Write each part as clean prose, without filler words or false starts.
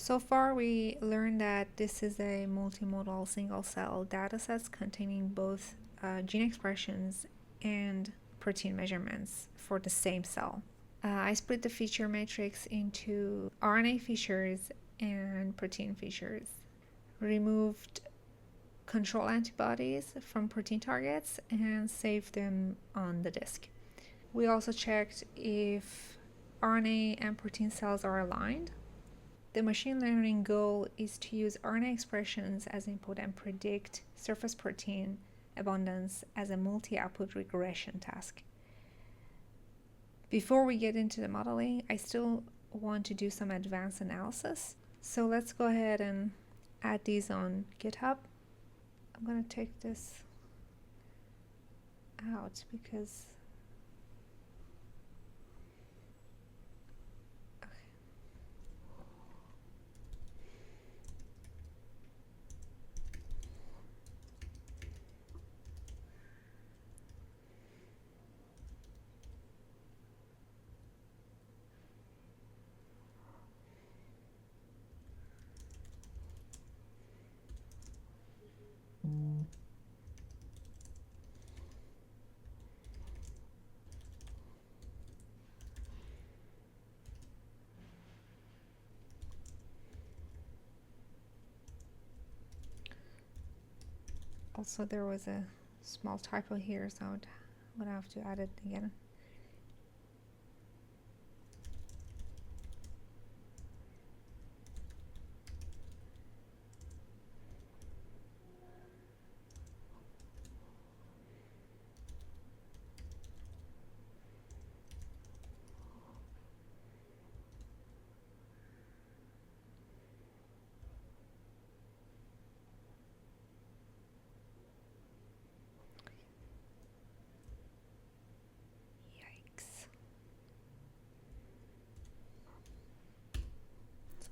So far, we learned that this is a multimodal single-cell datasets containing both gene expressions and protein measurements for the same cell. I split the feature matrix into RNA features and protein features. Removed control antibodies from protein targets and saved them on the disk. We also checked if RNA and protein cells are aligned. The machine learning goal is to use RNA expressions as input and predict surface protein abundance as a multi-output regression task. Before we get into the modeling, I still want to do some advanced analysis. So let's go ahead and add these on GitHub. I'm going to take this out because also there was a small typo here, so I'm going to have to add it again.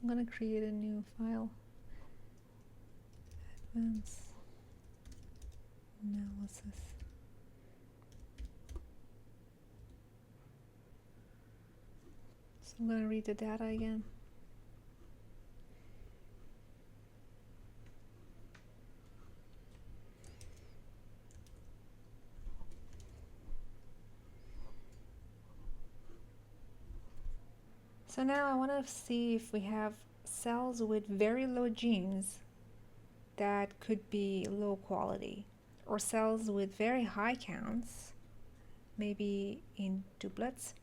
I'm going to create a new file. Advanced analysis. So I'm going to read the data again. So now I want to see if we have cells with very low genes that could be low quality, or cells with very high counts, maybe in duplets,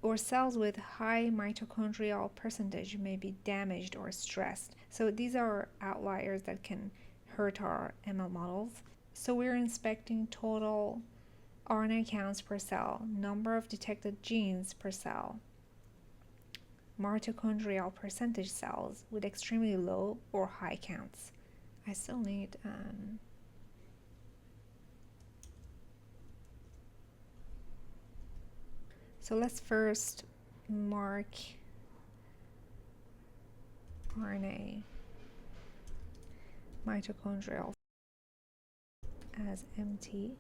or cells with high mitochondrial percentage may be damaged or stressed. So these are outliers that can hurt our ML models. So we're inspecting total RNA counts per cell, number of detected genes per cell, mitochondrial percentage cells with extremely low or high counts. I still need so let's first mark RNA mitochondrial as empty.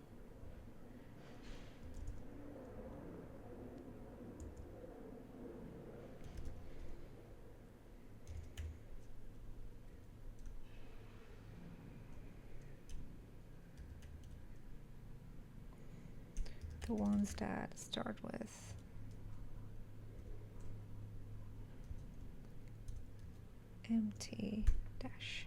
The ones that start with empty dash.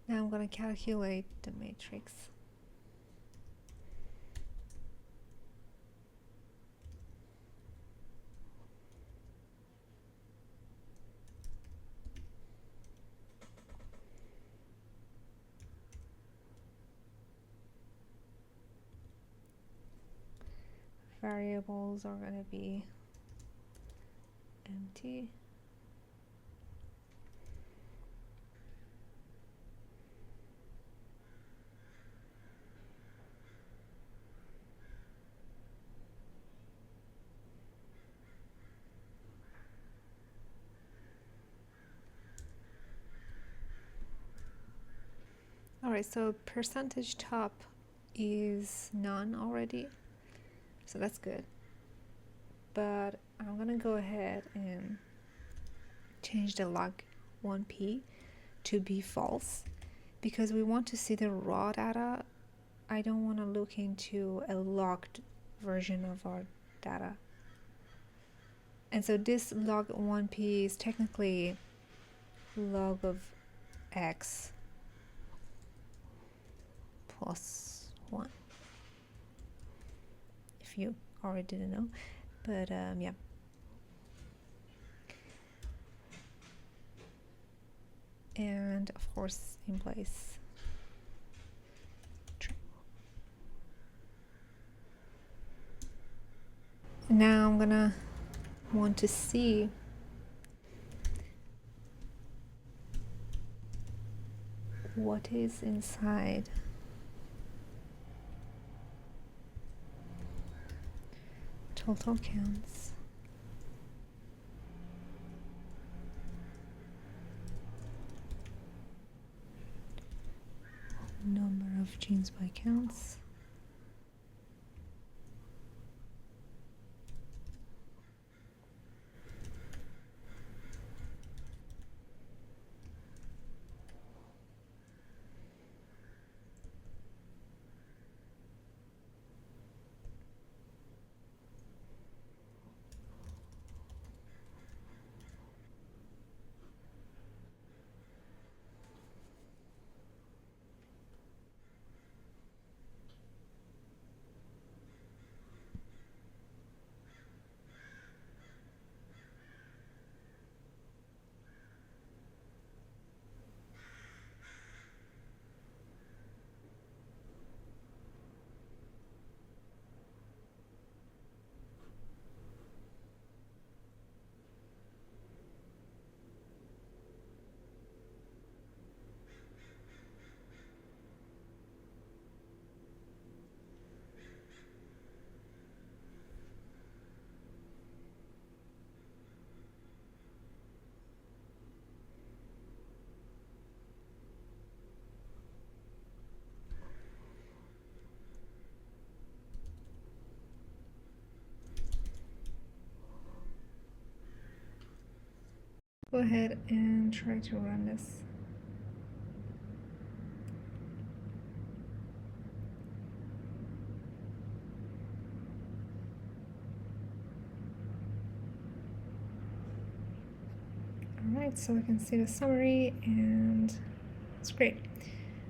Now I'm going to calculate the matrix. Variables are going to be 20. All right, so percentage top is none already, so that's good. But I'm gonna go ahead and change the log 1p to be false because we want to see the raw data. I don't want to look into a logged version of our data. And so this log 1p is technically log of x plus 1, if you already didn't know, but yeah. And of course in place. Now I'm gonna want to see what is inside total counts, number of genes by counts, go ahead and try to run this. Alright, so we can see the summary and it's great.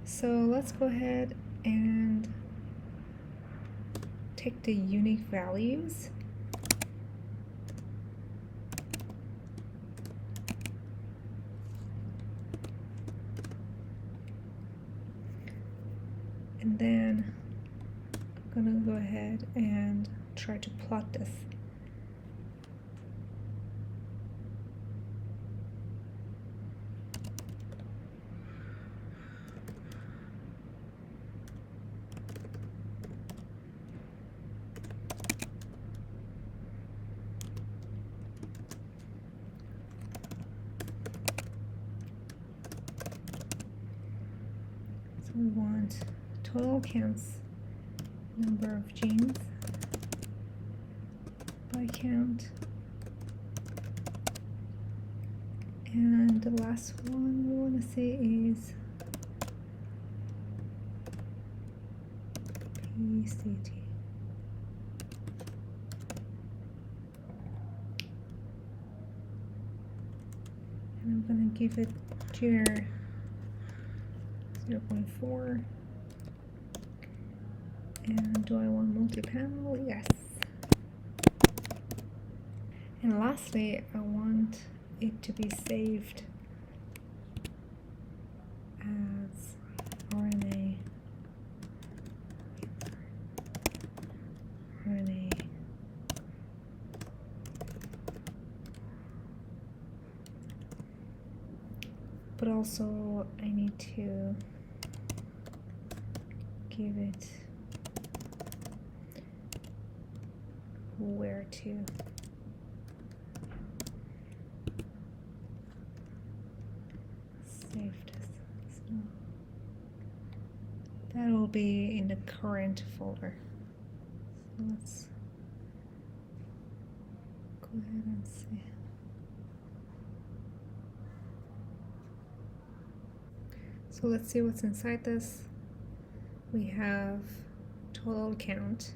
So let's go ahead and take the unique values and then I'm gonna go ahead and try to plot this. So we want total counts, number of genes by count, and the last one we want to see is PCT. And I'm going to give it jitter 0.4. And do I want multi-panel? Yes. And lastly, I want it to be saved as RNA but also I need to give it where to save this. So that will be in the current folder. So let's go ahead and see. So let's see what's inside this. We have total count.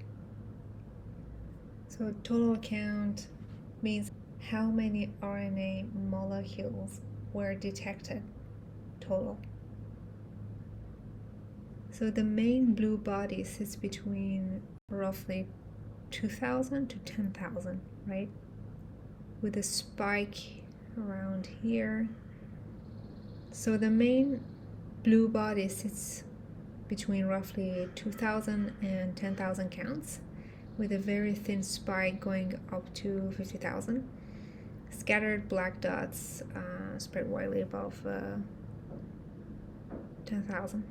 So total count means how many RNA molecules were detected total. So the main blue body sits between roughly 2,000 to 10,000, right? With a spike around here. So the main blue body sits between roughly 2,000 and 10,000 counts, with a very thin spike going up to 50,000. Scattered black dots spread widely above 10,000.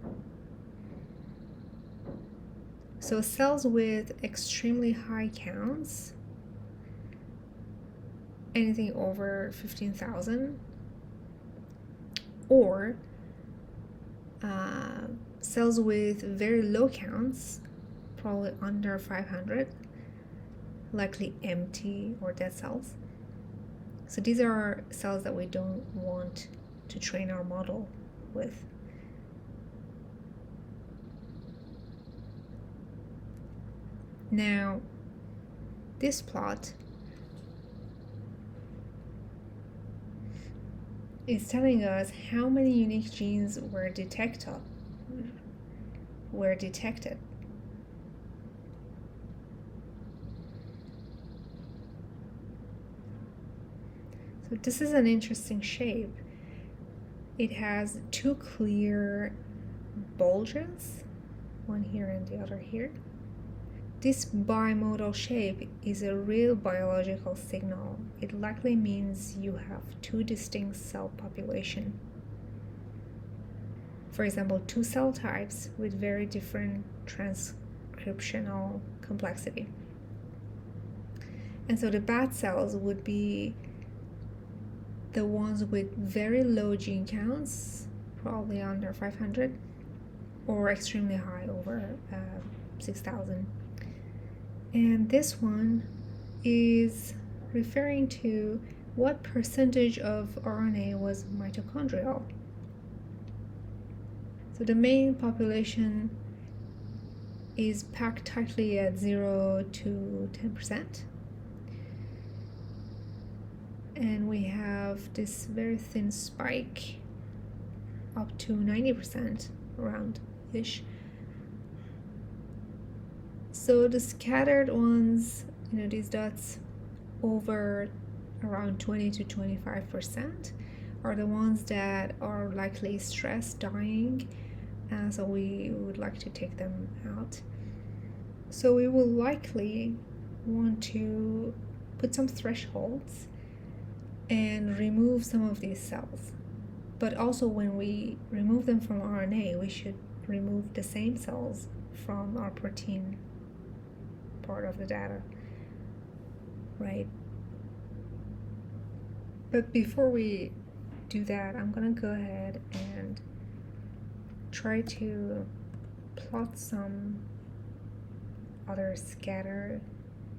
So cells with extremely high counts, anything over 15,000, or cells with very low counts, probably under 500, likely empty or dead cells. So these are cells that we don't want to train our model with. Now, this plot is telling us how many unique genes were detected. So this is an interesting shape. It has two clear bulges, one here and the other here. This bimodal shape is a real biological signal. It likely means you have two distinct cell populations. For example, two cell types with very different transcriptional complexity. And so the bad cells would be the ones with very low gene counts, probably under 500, or extremely high, over 6,000. And this one is referring to what percentage of RNA was mitochondrial. So the main population is packed tightly at 0 to 10%. And we have this very thin spike up to 90% around-ish. So the scattered ones, these dots over around 20 to 25% are the ones that are likely stressed, dying, so we would like to take them out. So we will likely want to put some thresholds and remove some of these cells. But also when we remove them from RNA, we should remove the same cells from our protein part of the data, right? But before we do that, I'm gonna go ahead and try to plot some other scatter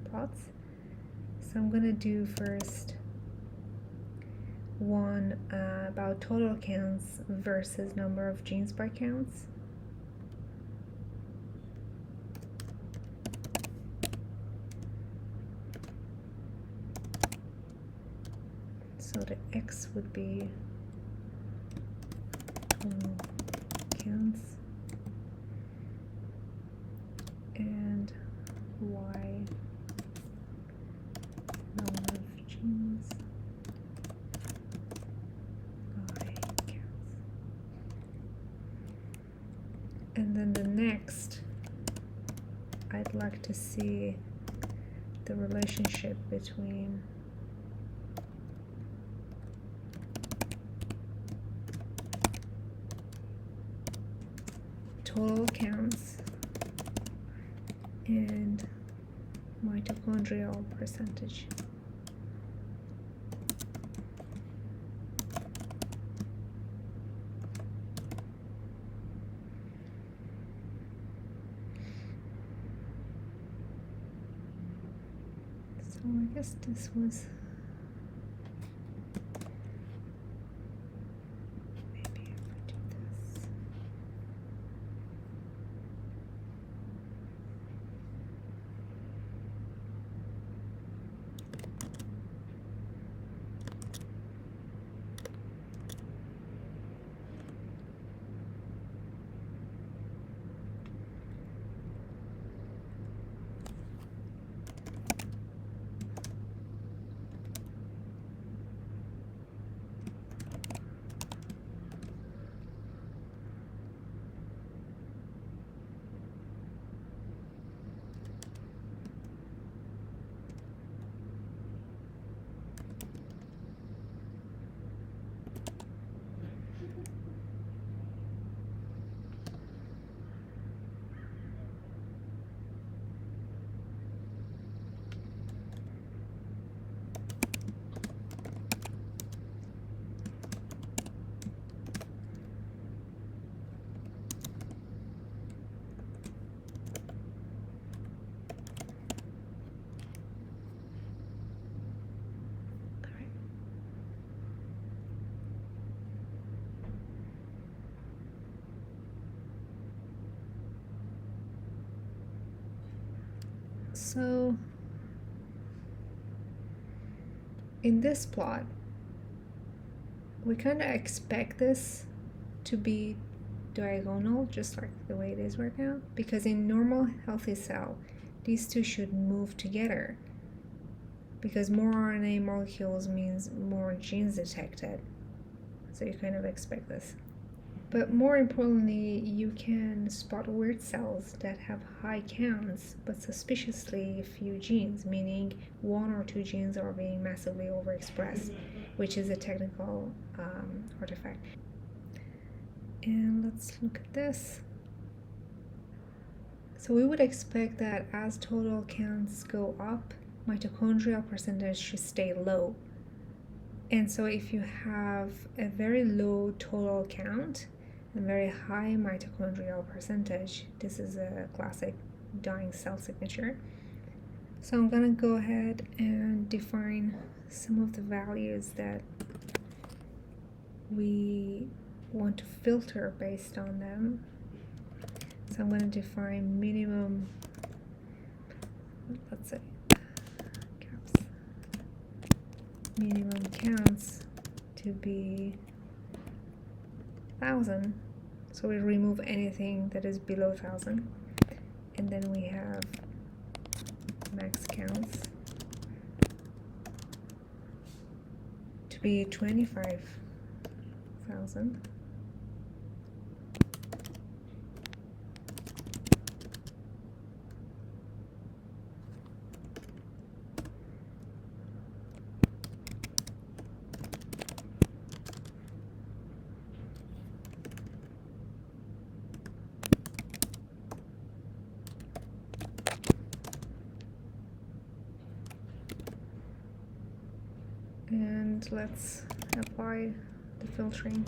plots. So I'm gonna do first one about total counts versus number of genes by counts. So the X would be total counts and Y number of genes by counts. And then the next, I'd like to see the relationship between total counts and mitochondrial percentage. So I guess this was maybe if I do this. So in this plot, we kind of expect this to be diagonal, just like the way it is right now, because in normal healthy cell, these two should move together, because more RNA molecules means more genes detected. So you kind of expect this. But more importantly, you can spot weird cells that have high counts but suspiciously few genes, meaning one or two genes are being massively overexpressed, which is a technical artifact. And let's look at this. So we would expect that as total counts go up, mitochondrial percentage should stay low. And so if you have a very low total count and very high mitochondrial percentage, this is a classic dying cell signature. So I'm going to go ahead and define some of the values that we want to filter based on them. So I'm going to define minimum, let's say, minimum counts to be 1,000. So we remove anything that is below 1,000. And then we have max counts to be 25,000. And let's apply the filtering.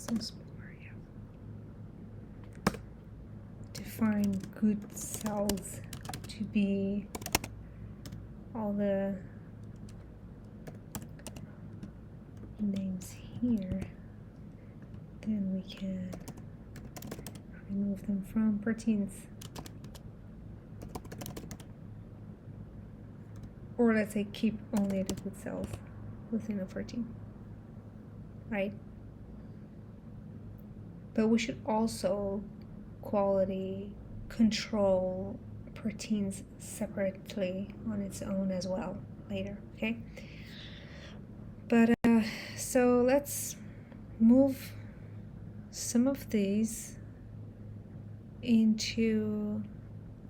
also spore, yeah. Define good cells to be all the names here, then we can remove them from proteins. Or let's say keep only the good cells within a protein, right? But we should also quality control proteins separately on its own as well later, okay? But so let's move some of these into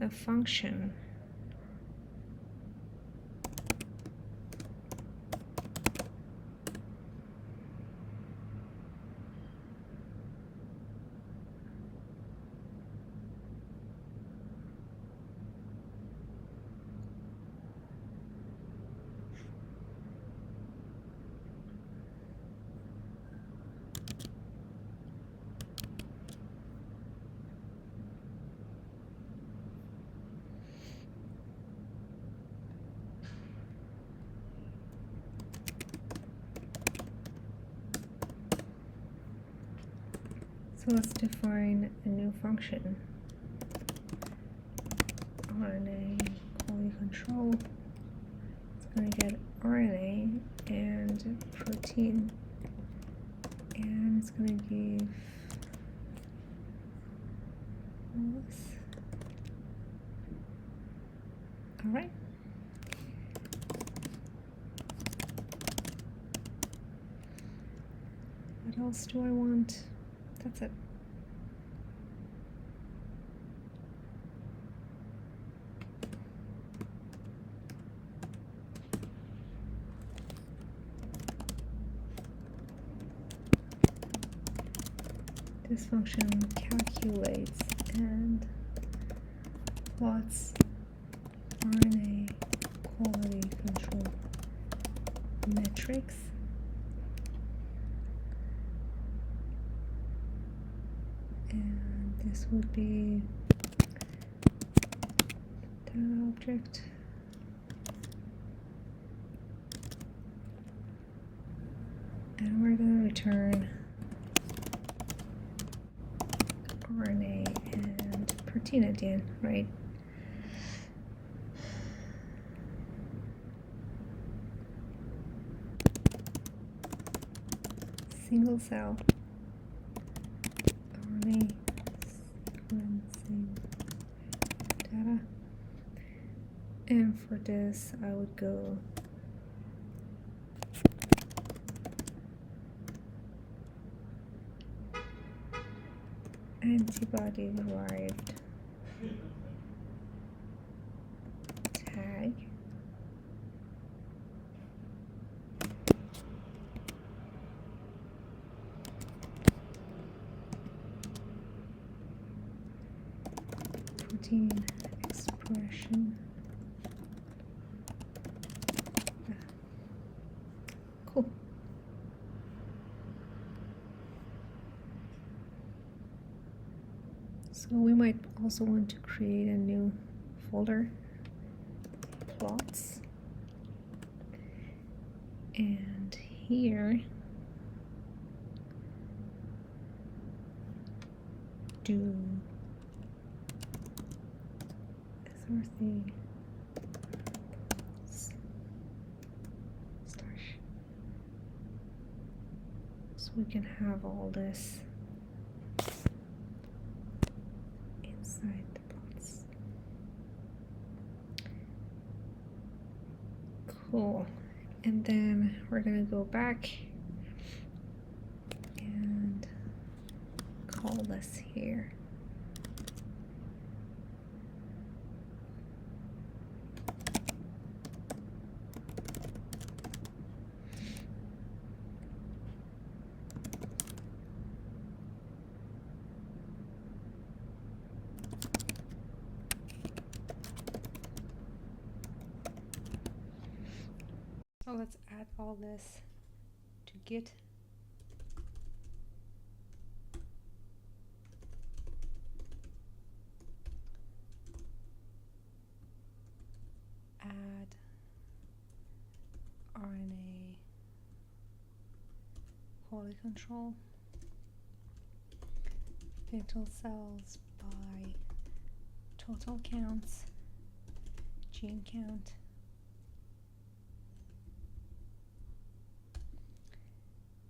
a function. So let's define a new function. RNA quality control. It's going to get RNA and protein, and it's going to give this. All right. What else do I want? That's it. This function calculates and plots RNA quality control metrics. And this would be data object. And we're going to return RNA and protein at the end, right? Single cell RNA sequencing data. And for this, I would go antibody derived tag. Protein expression. Cool. So we might also want to create a new folder, plots, and here do SRC slash, so we can have all this inside the plots. Cool. And then we're gonna go back and call this here. So let's add all this to Git. quality control. Fetal cells by total counts, gene count,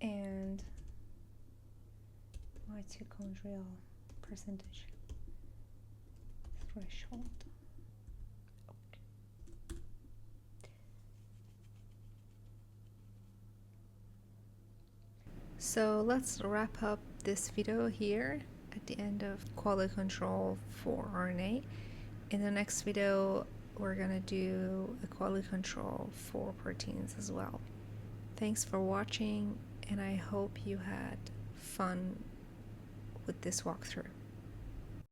and mitochondrial percentage threshold. So let's wrap up this video here at the end of quality control for RNA. In the next video, we're gonna do a quality control for proteins as well. Thanks for watching, and I hope you had fun with this walkthrough.